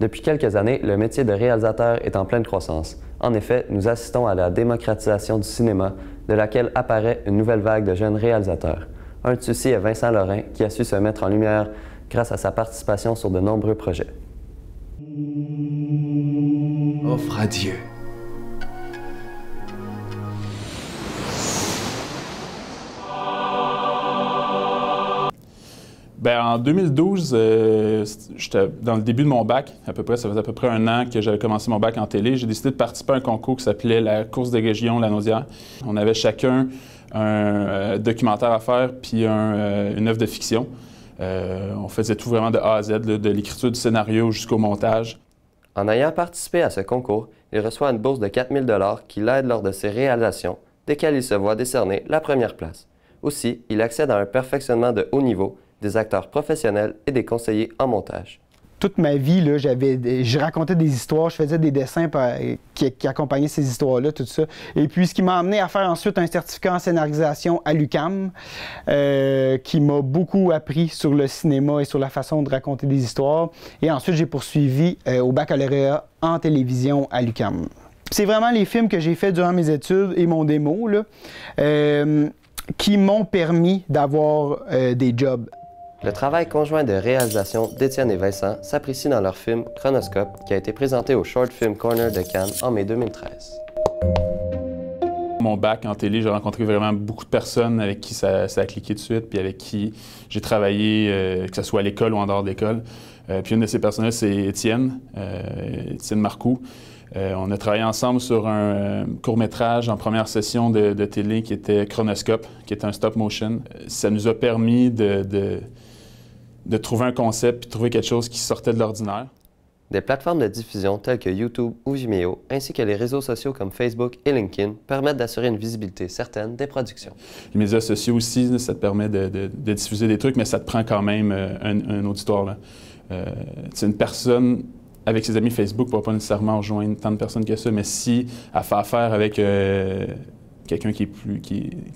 Depuis quelques années, le métier de réalisateur est en pleine croissance. En effet, nous assistons à la démocratisation du cinéma, de laquelle apparaît une nouvelle vague de jeunes réalisateurs. Un de ceux-ci est Vincent Lorrain, qui a su se mettre en lumière grâce à sa participation sur de nombreux projets. Offre à Dieu. En 2012, j'étais dans le début de mon bac, à peu près, ça faisait à peu près un an que j'avais commencé mon bac en télé. J'ai décidé de participer à un concours qui s'appelait la course des régions Lanaudière. On avait chacun un documentaire à faire puis une œuvre de fiction. On faisait tout vraiment de A à Z, de l'écriture du scénario jusqu'au montage. En ayant participé à ce concours, il reçoit une bourse de 4 000 $ qui l'aide lors de ses réalisations, desquelles il se voit décerner la première place. Aussi, il accède à un perfectionnement de haut niveau, des acteurs professionnels et des conseillers en montage. Toute ma vie, là, je racontais des histoires, je faisais des dessins qui accompagnaient ces histoires-là, tout ça. Et puis, ce qui m'a amené à faire ensuite un certificat en scénarisation à l'UQAM, qui m'a beaucoup appris sur le cinéma et sur la façon de raconter des histoires. Et ensuite, j'ai poursuivi au baccalauréat en télévision à l'UQAM. C'est vraiment les films que j'ai faits durant mes études et mon démo, là, qui m'ont permis d'avoir des jobs. Le travail conjoint de réalisation d'Étienne et Vincent s'apprécie dans leur film Chronoscope, qui a été présenté au Short Film Corner de Cannes en mai 2013. Mon bac en télé, j'ai rencontré vraiment beaucoup de personnes avec qui ça a cliqué de suite, puis avec qui j'ai travaillé, que ce soit à l'école ou en dehors de l'école. Puis une de ces personnes-là, c'est Étienne Marcoux. On a travaillé ensemble sur un court-métrage en première session de télé qui était Chronoscope, qui était un stop-motion. Ça nous a permis de trouver un concept et de trouver quelque chose qui sortait de l'ordinaire. Des plateformes de diffusion telles que YouTube ou Vimeo, ainsi que les réseaux sociaux comme Facebook et LinkedIn, permettent d'assurer une visibilité certaine des productions. Les médias sociaux aussi, ça te permet de diffuser des trucs, mais ça te prend quand même un auditoire, là. Une personne avec ses amis Facebook ne va pas nécessairement rejoindre tant de personnes que ça, mais si elle fait affaire avec quelqu'un qui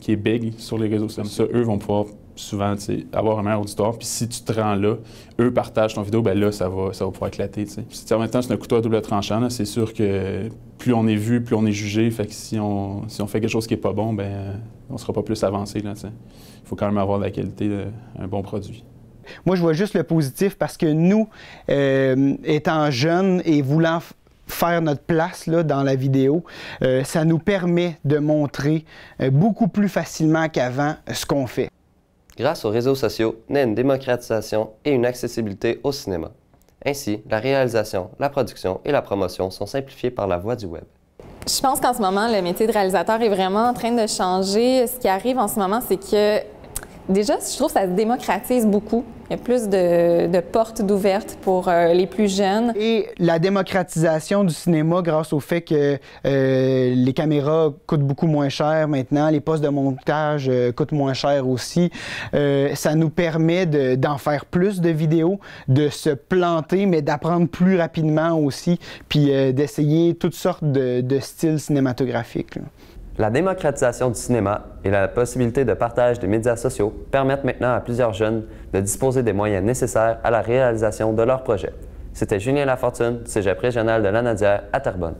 est big sur les réseaux sociaux, eux vont pouvoir souvent avoir un meilleur auditoire. Puis si tu te rends là, eux partagent ton vidéo, bien là, ça va pouvoir éclater. Puis, en même temps, c'est un couteau à double tranchant. C'est sûr que plus on est vu, plus on est jugé. Fait que si on fait quelque chose qui n'est pas bon, bien, on ne sera pas plus avancé. Il faut quand même avoir de la qualité, un bon produit. Moi, je vois juste le positif parce que nous, étant jeunes et voulant faire notre place là, dans la vidéo, ça nous permet de montrer beaucoup plus facilement qu'avant ce qu'on fait. Grâce aux réseaux sociaux, naît une démocratisation et une accessibilité au cinéma. Ainsi, la réalisation, la production et la promotion sont simplifiées par la voie du web. Je pense qu'en ce moment, le métier de réalisateur est vraiment en train de changer. Ce qui arrive en ce moment, c'est que déjà, je trouve que ça se démocratise beaucoup. Il y a plus de portes d'ouvertes pour les plus jeunes. Et la démocratisation du cinéma grâce au fait que les caméras coûtent beaucoup moins cher maintenant, les postes de montage coûtent moins cher aussi. Ça nous permet d'en faire plus de vidéos, de se planter, mais d'apprendre plus rapidement aussi, puis d'essayer toutes sortes de styles cinématographiques, là. La démocratisation du cinéma et la possibilité de partage des médias sociaux permettent maintenant à plusieurs jeunes de disposer des moyens nécessaires à la réalisation de leurs projets. C'était Julien Lafortune, Cégep régional de Lanaudière à Terrebonne.